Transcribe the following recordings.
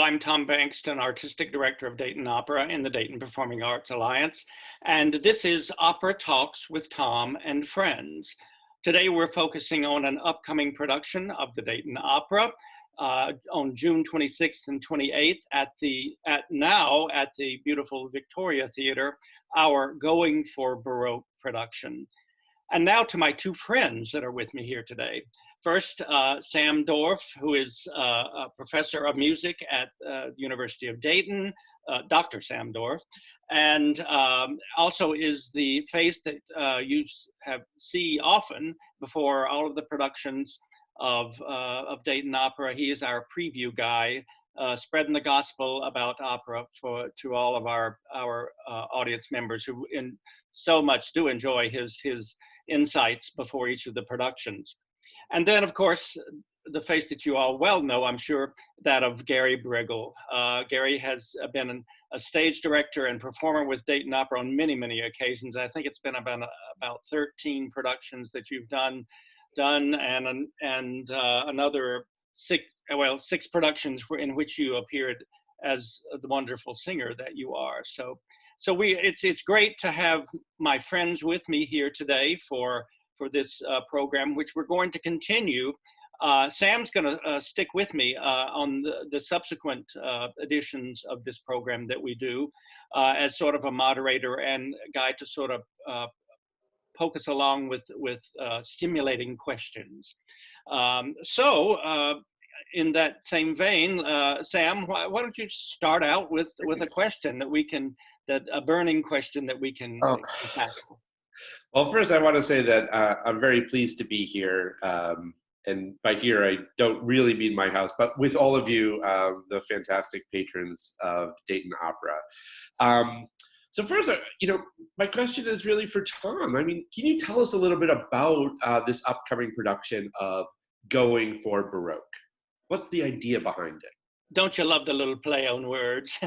I'm Tom Bankston, Artistic Director of Dayton Opera and the Dayton Performing Arts Alliance, and this is Opera Talks with Tom and Friends. Today we're focusing on an upcoming production of the Dayton Opera on June 26th and 28th at the beautiful Victoria Theater, our Going for Baroque production. And now to my two friends that are with me here today. First, Sam Dorf, who is a professor of music at the University of Dayton, Dr. Sam Dorf, and also is the face that you see often before all of the productions of Dayton Opera. He is our preview guy, spreading the gospel about opera to all of our audience members who so much do enjoy his insights before each of the productions. And then, of course, the face that you all well know, I'm sure, that of Gary Briggle. Gary has been a stage director and performer with Dayton Opera on many, many occasions. I think it's been about 13 productions that you've done, and another six productions in which you appeared as the wonderful singer that you are. So it's great to have my friends with me here today for this program, which we're going to continue. Sam's going to stick with me on the subsequent editions of this program that we do as sort of a moderator and guide to sort of poke us along with stimulating questions. In that same vein, Sam, why don't you start out with a question a burning question that we can tackle? Well, first I want to say that I'm very pleased to be here. And by here, I don't really mean my house, but with all of you, the fantastic patrons of Dayton Opera. So first, my question is really for Tom. I mean, can you tell us a little bit about this upcoming production of Going for Baroque? What's the idea behind it? Don't you love the little play on words?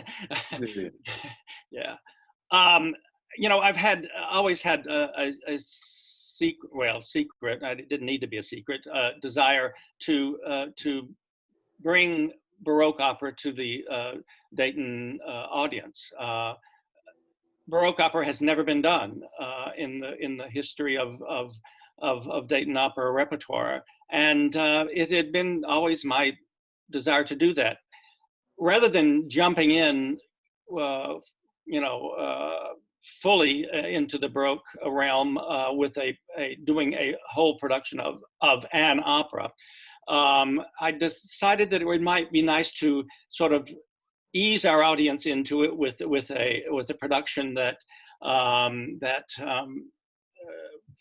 Yeah. I've always had a secret, it didn't need to be a secret, desire to bring Baroque opera to the Dayton audience. Baroque opera has never been done in the history of Dayton opera repertoire, and it had been always my desire to do that. Rather than jumping in, fully into the Baroque realm with doing a whole production of an opera, I decided that it might be nice to sort of ease our audience into it with a production that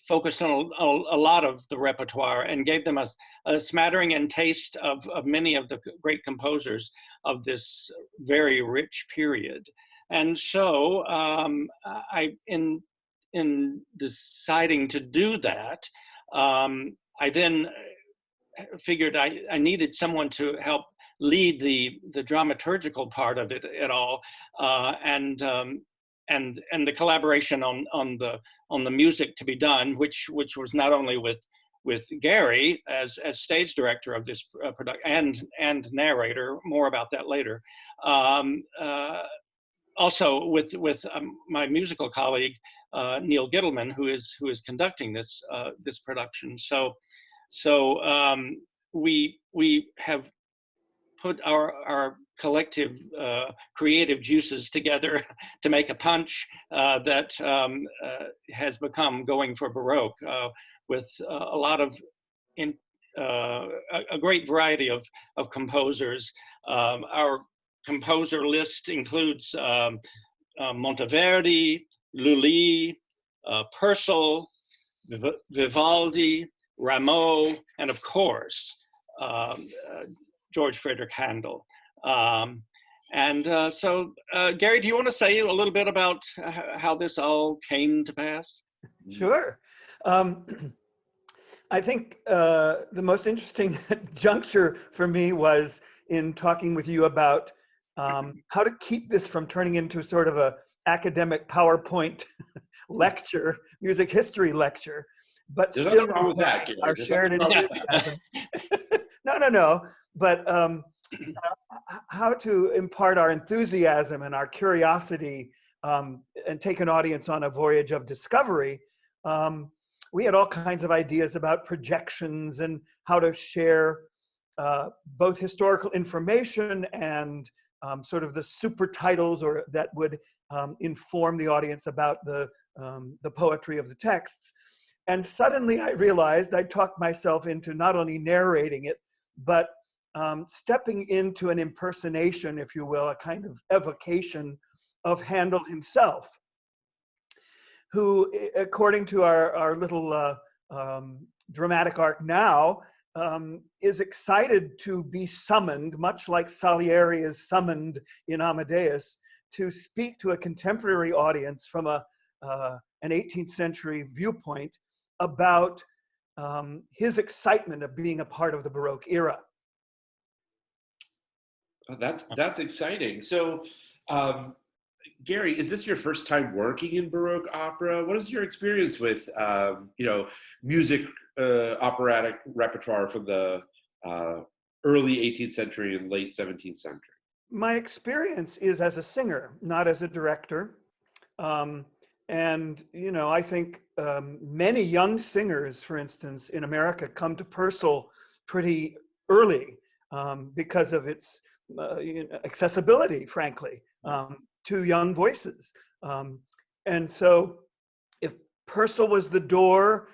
focused on a lot of the repertoire and gave them a smattering and taste of many of the great composers of this very rich period. And so in deciding to do that, I then figured I needed someone to help lead the dramaturgical part of it at all, and the collaboration on the music to be done, which was not only with Gary as stage director of this production and narrator. More about that later. Also with my musical colleague Neil Gittleman, who is conducting this production. So we have put our collective creative juices together to make a punch that has become Going for Baroque, with a lot of a great variety of composers. Our composer list includes Monteverdi, Lully, Purcell, Vivaldi, Rameau, and of course, George Frederick Handel. So, Gary, do you want to say a little bit about how this all came to pass? Sure. I think the most interesting juncture for me was in talking with you about how to keep this from turning into sort of a academic PowerPoint lecture, music history lecture, but There's still nothing wrong with that, Gary. our shared enthusiasm. No. But how to impart our enthusiasm and our curiosity, and take an audience on a voyage of discovery. We had all kinds of ideas about projections and how to share both historical information and sort of the super titles, or that would inform the audience about the poetry of the texts. And suddenly I realized I talked myself into not only narrating it, but stepping into an impersonation, if you will, a kind of evocation of Handel himself, who, according to our little dramatic arc now, is excited to be summoned, much like Salieri is summoned in Amadeus, to speak to a contemporary audience from an 18th century viewpoint about his excitement of being a part of the Baroque era. Oh, that's exciting. So, Gary, is this your first time working in Baroque opera? What is your experience with, music, operatic repertoire from the early 18th century and late 17th century? My experience is as a singer, not as a director. And, I think many young singers, for instance, in America come to Purcell pretty early because of its accessibility, frankly, to young voices. And so if Purcell was the door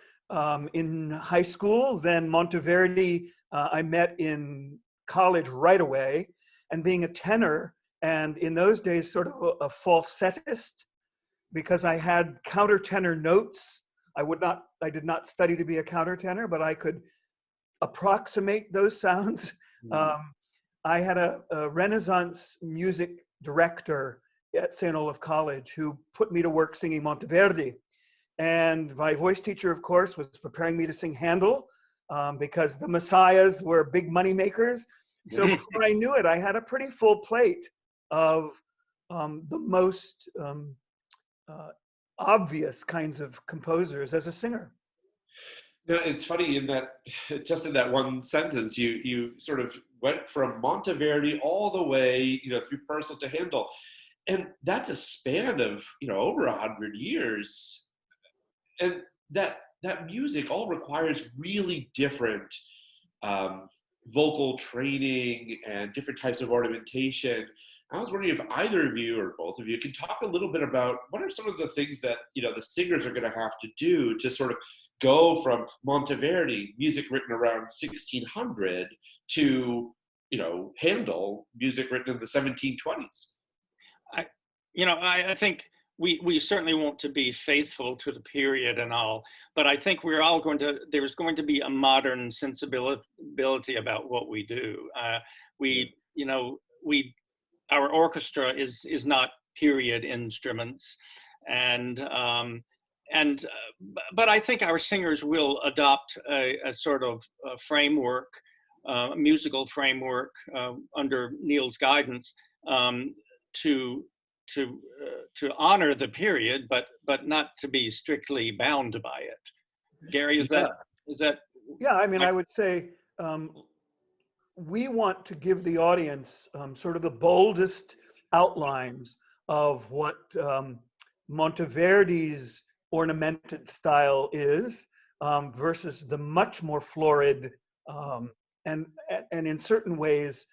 in high school, then Monteverdi I met in college right away, and being a tenor, and in those days sort of a falsettist, because I had countertenor notes. I did not study to be a countertenor, but I could approximate those sounds. I had a Renaissance music director at St. Olaf College who put me to work singing Monteverdi. And my voice teacher, of course, was preparing me to sing Handel because the Messiahs were big money makers. So before I knew it, I had a pretty full plate of the most obvious kinds of composers as a singer. No, it's funny in that, just in that one sentence, you sort of went from Monteverdi all the way, through Purcell to Handel, and that's a span of over 100 years, and that music all requires really different vocal training and different types of ornamentation. I was wondering if either of you or both of you can talk a little bit about what are some of the things that the singers are going to have to do to sort of go from Monteverdi, music written around 1600, to Handel, music written in the 1720s. I think we certainly want to be faithful to the period and all, but I think there's going to be a modern sensibility about what we do. Our orchestra is not period instruments, but I think our singers will adopt a sort of framework, musical framework under Neil's guidance to honor the period, but not to be strictly bound by it. Gary, is that? Yeah, I mean, I would say we want to give the audience sort of the boldest outlines of what Monteverdi's ornamented style is versus the much more florid and in certain ways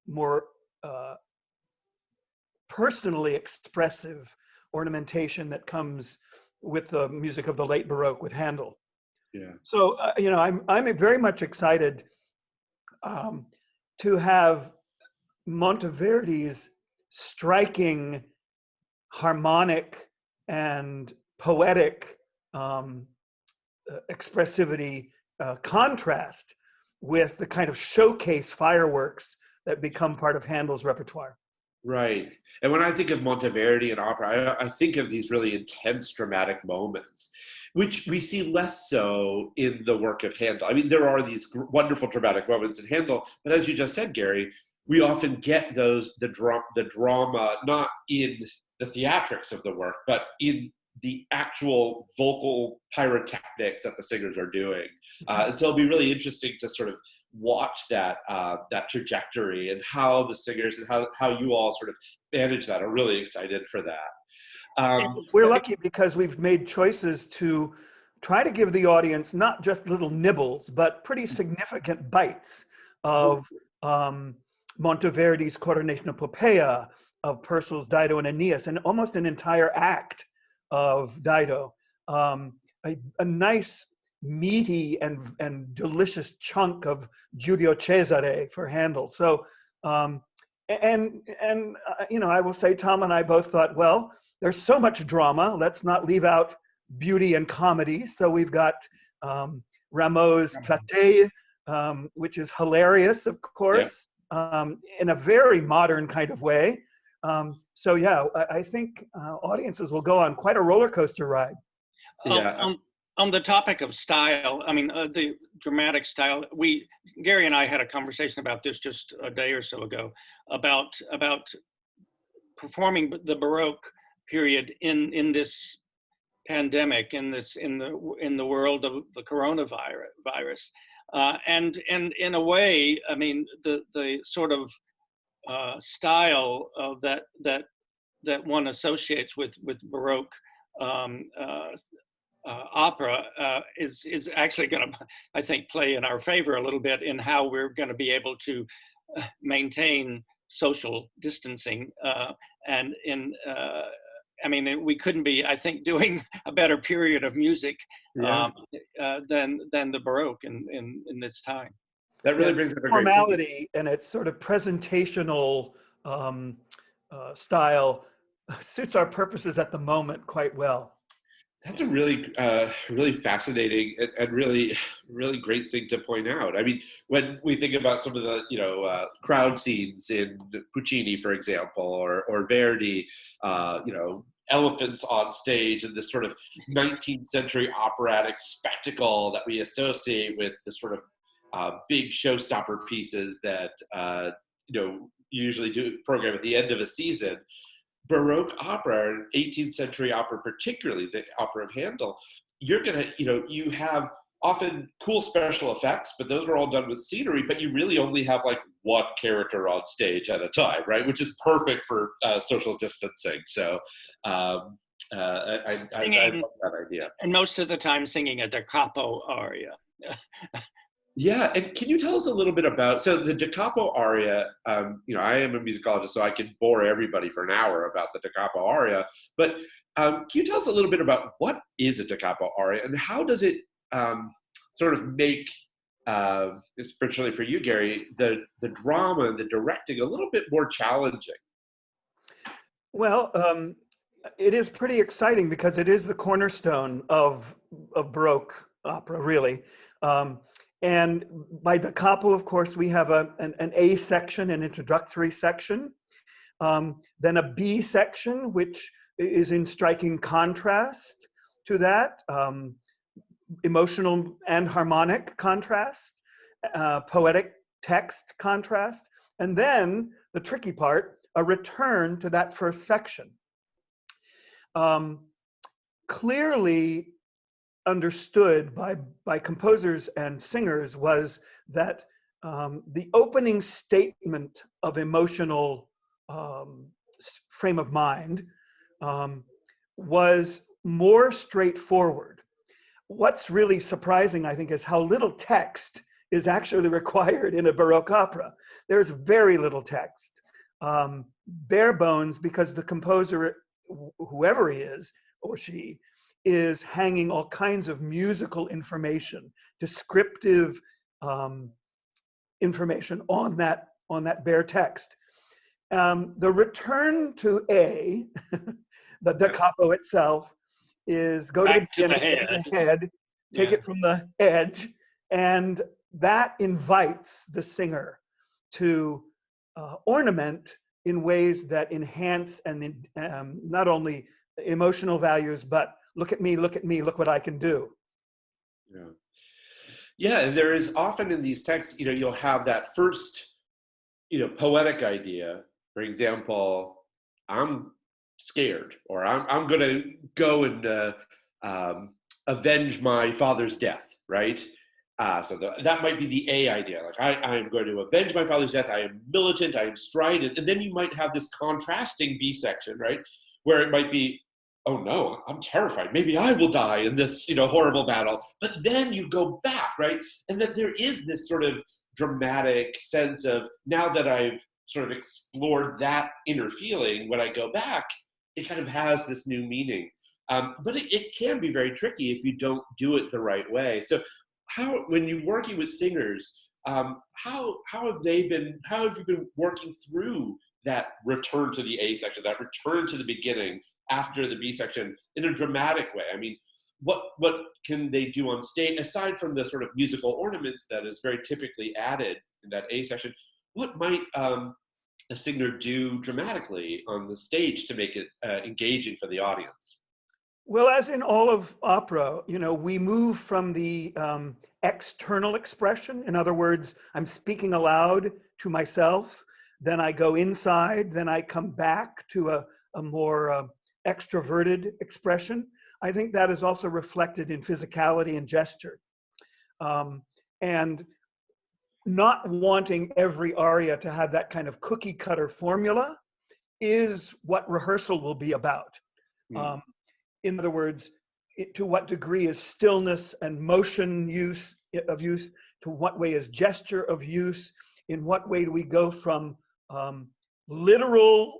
more personally expressive ornamentation that comes with the music of the late Baroque with Handel. Yeah. So I'm very much excited to have Monteverdi's striking harmonic and poetic expressivity contrast with the kind of showcase fireworks that become part of Handel's repertoire. Right. And when I think of Monteverdi and opera, I think of these really intense dramatic moments, which we see less so in the work of Handel. I mean, there are these wonderful dramatic moments in Handel, but as you just said, Gary, we often get the drama not in the theatrics of the work, but in the actual vocal pyrotechnics that the singers are doing. And so it'll be really interesting to sort of watch that that trajectory and how the singers and how you all sort of manage that. I'm really excited for that. We're lucky because we've made choices to try to give the audience not just little nibbles, but pretty significant bites of Monteverdi's Coronation of Poppaea, of Purcell's Dido and Aeneas, and almost an entire act of Dido. A nice, meaty, and delicious chunk of Giulio Cesare for Handel. So, you know, I will say Tom and I both thought, well, there's so much drama. Let's not leave out beauty and comedy. So we've got Rameau's Platée, which is hilarious, of course, in a very modern kind of way. So yeah, I think audiences will go on quite a roller coaster ride. On the topic of style, I mean, the dramatic style, Gary and I had a conversation about this just a day or so ago about performing the Baroque period in this pandemic, in the world of the coronavirus, and in a way, I mean, the sort of style of that one associates with Baroque opera is actually going to, I think, play in our favor a little bit in how we're going to be able to maintain social distancing, and I mean, we couldn't be, I think, doing a better period of music than the Baroque in this time. That really brings up a great formality, and its sort of presentational style suits our purposes at the moment quite well. That's a really, really fascinating and really, really great thing to point out. I mean, when we think about some of the, crowd scenes in Puccini, for example, or Verdi, elephants on stage and this sort of 19th century operatic spectacle that we associate with the sort of big showstopper pieces that, usually do program at the end of a season. Baroque opera, 18th century opera, particularly the opera of Handel, you're going to, you have often cool special effects, but those are all done with scenery, but you really only have like one character on stage at a time, right? Which is perfect for social distancing. So I love that idea. And most of the time singing a da capo aria. Yeah, and can you tell us a little bit about, so the da capo aria, I am a musicologist, so I can bore everybody for an hour about the da capo aria, but can you tell us a little bit about what is a da capo aria and how does it sort of make, especially for you, Gary, the drama and the directing a little bit more challenging? Well, it is pretty exciting because it is the cornerstone of Baroque opera, really. And by da capo, of course, we have an A section, an introductory section, then a B section, which is in striking contrast to that, emotional and harmonic contrast, poetic text contrast, and then the tricky part, a return to that first section. Clearly understood by composers and singers was that the opening statement of emotional frame of mind was more straightforward. What's really surprising, I think, is how little text is actually required in a Baroque opera. There's very little text, bare bones, because the composer, whoever he is or she, is hanging all kinds of musical information, descriptive information on that bare text. The return to A, the da capo itself, is go to the beginning, the head, take it from the edge, and that invites the singer to ornament in ways that enhance and not only emotional values, but look at me, look what I can do. Yeah, and there is often in these texts, you'll have that first, poetic idea. For example, I'm scared, or I'm going to go and avenge my father's death, right? That might be the A idea. Like I am going to avenge my father's death. I am militant. I am strident. And then you might have this contrasting B section, right, where it might be, oh no, I'm terrified. Maybe I will die in this, horrible battle. But then you go back, right, and that there is this sort of dramatic sense of, now that I've sort of explored that inner feeling, when I go back, it kind of has this new meaning. But it can be very tricky if you don't do it the right way. So when you're working with singers, how have you been working through that return to the A section, that return to the beginning after the B section in a dramatic way? I mean, what can they do on stage, aside from the sort of musical ornaments that is very typically added in that A section? What might a singer do dramatically on the stage to make it engaging for the audience? Well, as in all of opera, we move from the external expression. In other words, I'm speaking aloud to myself, then I go inside, then I come back to a more extroverted expression. I think that is also reflected in physicality and gesture. And not wanting every aria to have that kind of cookie cutter formula is what rehearsal will be about. In other words, to what degree is stillness and motion of use? To what way is gesture of use? In what way do we go from literal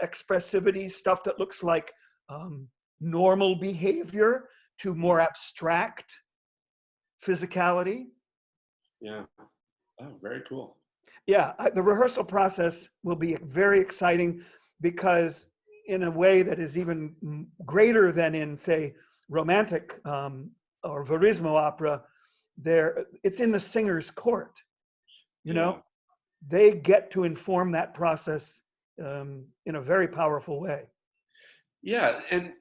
expressivity, stuff that looks like normal behavior, to more abstract physicality? Yeah. Oh, very cool. Yeah, the rehearsal process will be very exciting, because in a way that is even greater than in, say, romantic or verismo opera, it's in the singer's court. They get to inform that process in a very powerful way. Yeah, and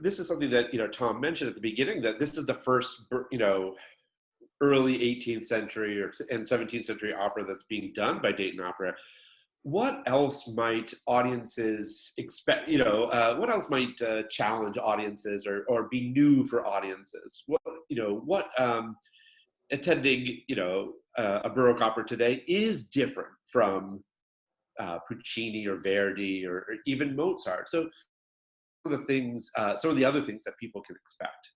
this is something that Tom mentioned at the beginning, that this is the first early 18th century and 17th century opera that's being done by Dayton Opera. What else might audiences expect? What else might challenge audiences or be new for audiences? What attending a Baroque opera today is different from Puccini or Verdi or even Mozart. So some of the other things that people can expect.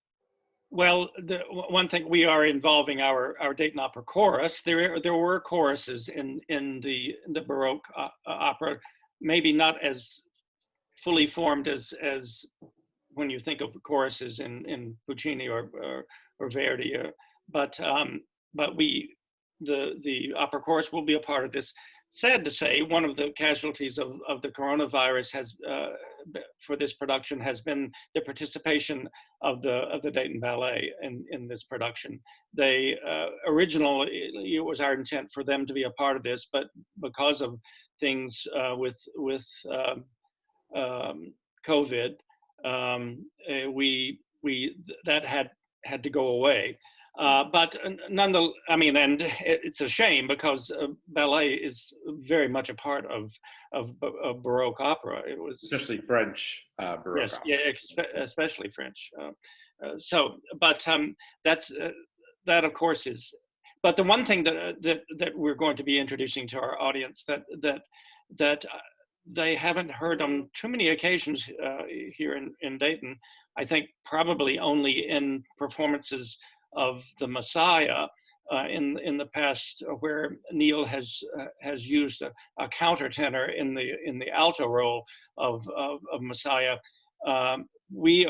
Well, the one thing, we are involving our Dayton Opera chorus. There were choruses in the Baroque opera, maybe not as fully formed as when you think of choruses in Puccini or Verdi, but the opera chorus will be a part of this. Sad to say, one of the casualties of the coronavirus for this production has been the participation of the Dayton Ballet in this production. They originally, it was our intent for them to be a part of this, but because of things with COVID, that had to go away. But nonetheless, and it's a shame, because ballet is very much a part of Baroque opera. It was especially French Baroque yes, opera. yeah, especially French. That of course is. But the one thing that we're going to be introducing to our audience that they haven't heard on too many occasions here in Dayton. I think probably only in performances of the Messiah in the past, where Neil has used a countertenor in the alto role of Messiah. We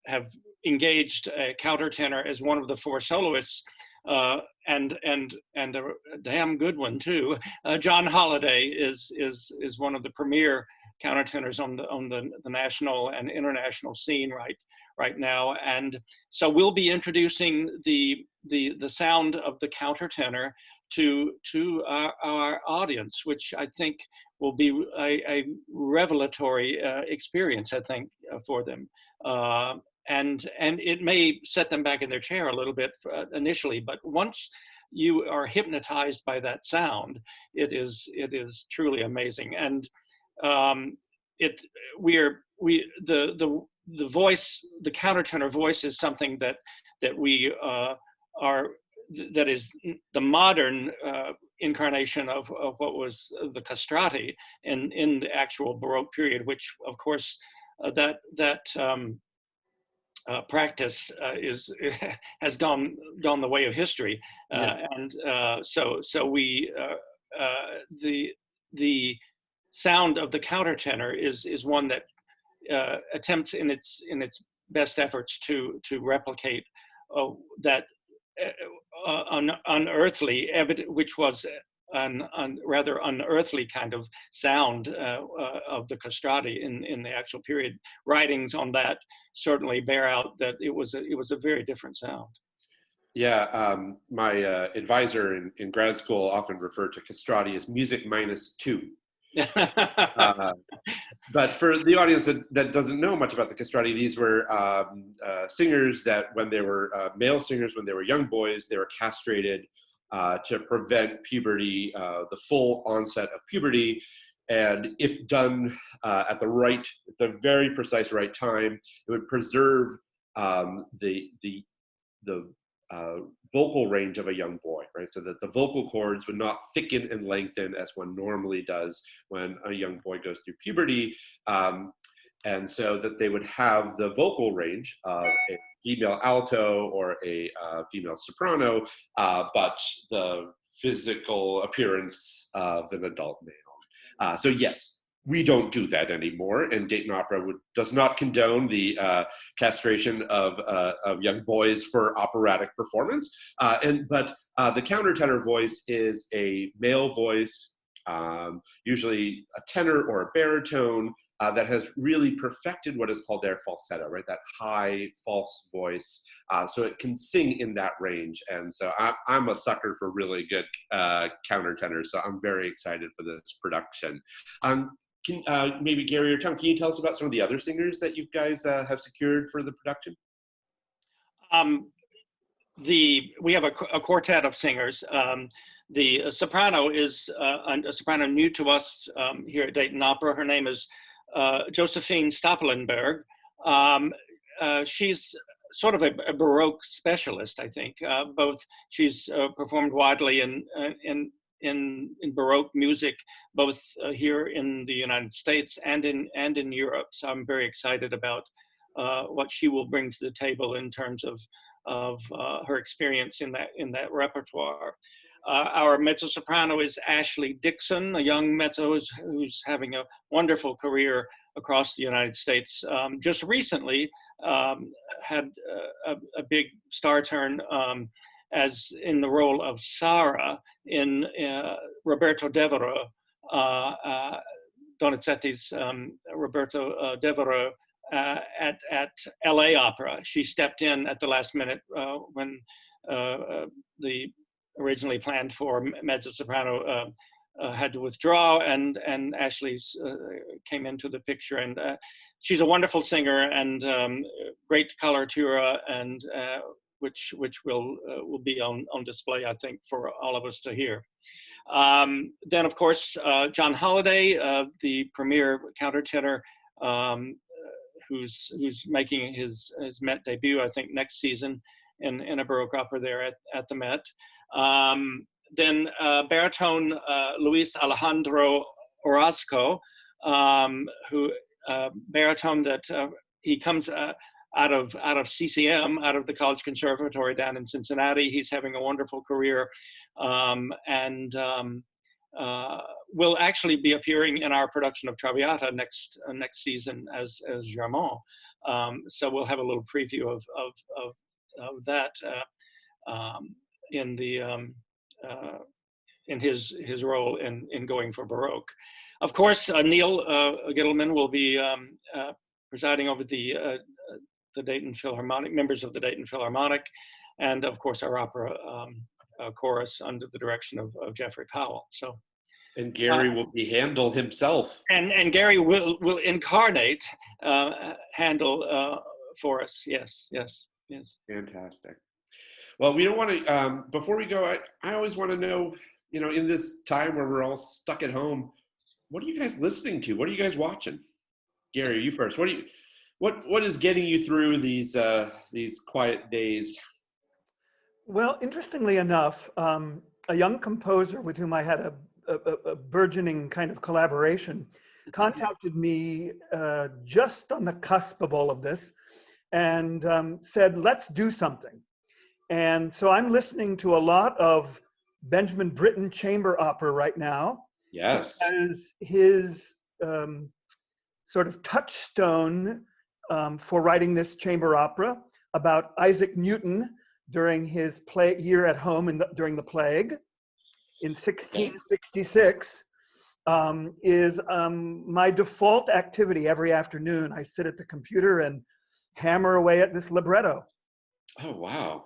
have engaged a countertenor as one of the four soloists, and a damn good one too. John Holliday is one of the premier countertenors on the national and international scene right now, and so we'll be introducing the sound of the countertenor to our audience, which I think will be a revelatory experience, I think, for them. And it may set them back in their chair a little bit initially, but once you are hypnotized by that sound, it is truly amazing. And the voice, the countertenor voice, is something that that we that is the modern incarnation of what was the castrati in the actual Baroque period, which of course practice has gone the way of history, and so we the sound of the countertenor is one that attempts in its best efforts to replicate that unearthly, which was an rather unearthly kind of sound of the castrati in the actual period. Writings on that certainly bear out that it was a very different sound. Yeah, my advisor in grad school often referred to castrati as music minus two. But for the audience that doesn't know much about the castrati, these were singers that when they were male singers, when they were young boys, they were castrated to prevent puberty, the full onset of puberty. And if done at the very precise right time, it would preserve the vocal range of a young boy, right? So that the vocal cords would not thicken and lengthen as one normally does when a young boy goes through puberty. And so that they would have the vocal range of a female alto or a female soprano, but the physical appearance of an adult male. So yes, we don't do that anymore, and Dayton Opera does not condone the castration of young boys for operatic performance. But the countertenor voice is a male voice, usually a tenor or a baritone, that has really perfected what is called their falsetto, right? That high false voice, so it can sing in that range. And so I'm a sucker for really good countertenors, so I'm very excited for this production. Maybe Gary or Tom, can you tell us about some of the other singers that you guys have secured for the production? We have a quartet of singers. The soprano is a soprano new to us here at Dayton Opera. Her name is Josephine Lindberg. She's sort of a Baroque specialist, I think. She's performed widely in Baroque music, both here in the United States and in Europe. So I'm very excited about what she will bring to the table in terms of her experience in that repertoire. Our mezzo-soprano is Ashley Dixon, a young mezzo who's having a wonderful career across the United States. Just recently had a big star turn as in the role of Sarah in Roberto Devereux, Donizetti's Roberto Devereux at LA Opera. She stepped in at the last minute when the originally planned for mezzo-soprano had to withdraw, and Ashley came into the picture. And she's a wonderful singer and great coloratura, and which will be on display, I think, for all of us to hear. Then, of course, John Holliday, the premier countertenor, who's making his Met debut, I think, next season in a Baroque opera there at the Met. Then baritone Luis Alejandro Orozco, who baritone that he comes out of CCM, out of the College Conservatory down in Cincinnati. He's having a wonderful career, and will actually be appearing in our production of Traviata next season as Germain. So we'll have a little preview of that in his role in going for Baroque. Of course, Neil Gittleman will be presiding over the Dayton Philharmonic, members of the Dayton Philharmonic, and of course our opera chorus under the direction of Jeffrey Powell. So, and Gary will be Handel himself. And Gary will incarnate Handel for us. Yes. Fantastic. Well, we don't want to, before we go, I always want to know, in this time where we're all stuck at home, what are you guys listening to? What are you guys watching? Gary, you first. What is getting you through these quiet days? Well, interestingly enough, a young composer with whom I had a burgeoning kind of collaboration contacted me just on the cusp of all of this and said, let's do something. And so I'm listening to a lot of Benjamin Britten chamber opera right now. Yes. As his sort of touchstone for writing this chamber opera about Isaac Newton during his year at home during the plague in 1666 is my default activity every afternoon. I sit at the computer and hammer away at this libretto. Oh, wow.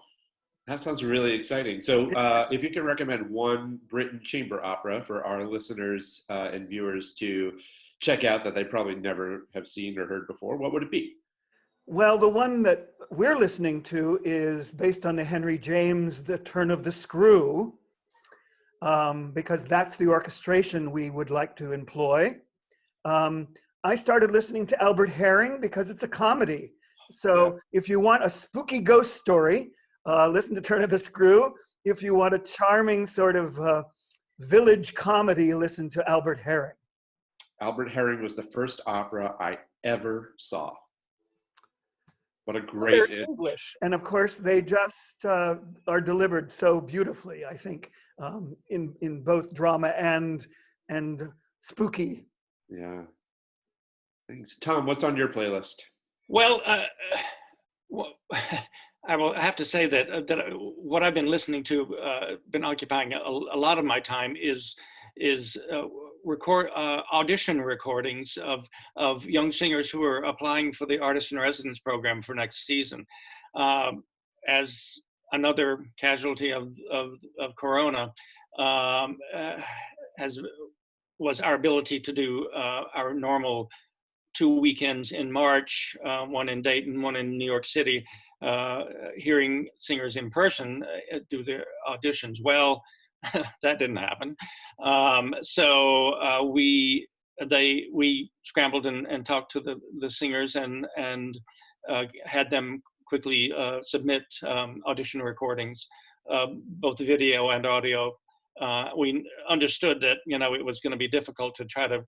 That sounds really exciting. So if you can recommend one Britten chamber opera for our listeners and viewers to check out that they probably never have seen or heard before, what would it be? Well, the one that we're listening to is based on the Henry James, The Turn of the Screw, because that's the orchestration we would like to employ. I started listening to Albert Herring because it's a comedy. So if you want a spooky ghost story, listen to Turn of the Screw. If you want a charming sort of village comedy, listen to Albert Herring. Albert Herring was the first opera I ever saw. What a great... They're English, and of course they just are delivered so beautifully, I think, in both drama and spooky. Yeah. Thanks. Tom, what's on your playlist? Well, I will have to say that what I've been listening to, been occupying a lot of my time is audition recordings of young singers who are applying for the Artist in Residence program for next season. As another casualty of Corona, was our ability to do our normal 2 weekends in March, one in Dayton, one in New York City, hearing singers in person do their auditions. Well, that didn't happen. So we scrambled and talked to the singers and had them quickly submit audition recordings, both video and audio. We understood that it was going to be difficult to try to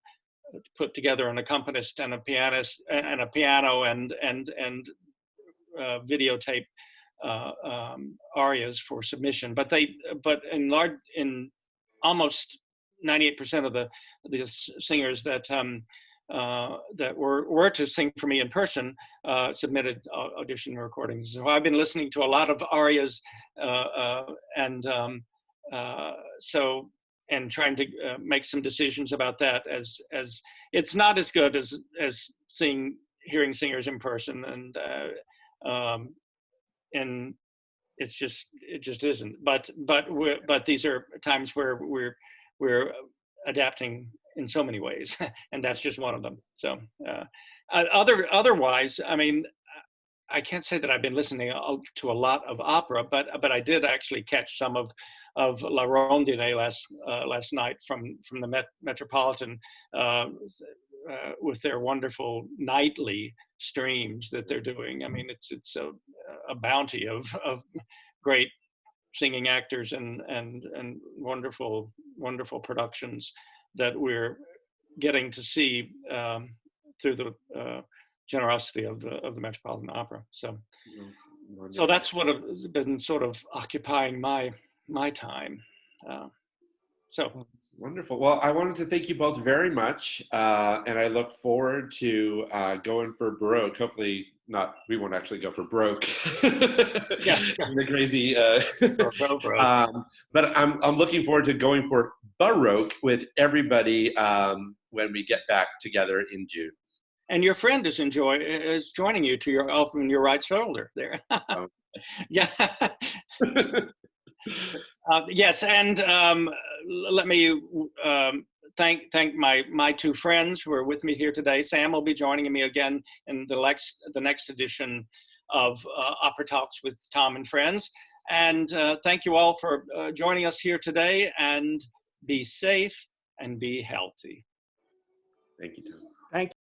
put together an accompanist and a pianist and a piano and videotape arias for submission, but in almost 98% of the singers that were to sing for me in person submitted audition recordings. So I've been listening to a lot of arias and trying to make some decisions about that, as it's not as good as hearing singers in person, and it just isn't. But these are times where we're adapting in so many ways, and that's just one of them. So otherwise, I mean, I can't say that I've been listening to a lot of opera, but I did actually catch some of La Rondine last night from the Metropolitan with their wonderful nightly streams that they're doing. I mean, it's a bounty of great singing actors and wonderful productions that we're getting to see through the generosity of the Metropolitan Opera. So that's what has been sort of occupying my time. That's wonderful. Well, I wanted to thank you both very much, and I look forward to going for Baroque. Hopefully, we won't actually go for Baroque. Yeah. The crazy. But I'm looking forward to going for Baroque with everybody when we get back together in June. And your friend is joining you to your right shoulder there. Oh. Yeah. Yes, and let me thank my two friends who are with me here today. Sam will be joining me again in the next edition of Opera Talks with Tom and Friends. And thank you all for joining us here today, and be safe and be healthy. Thank you, Tom. Thank you.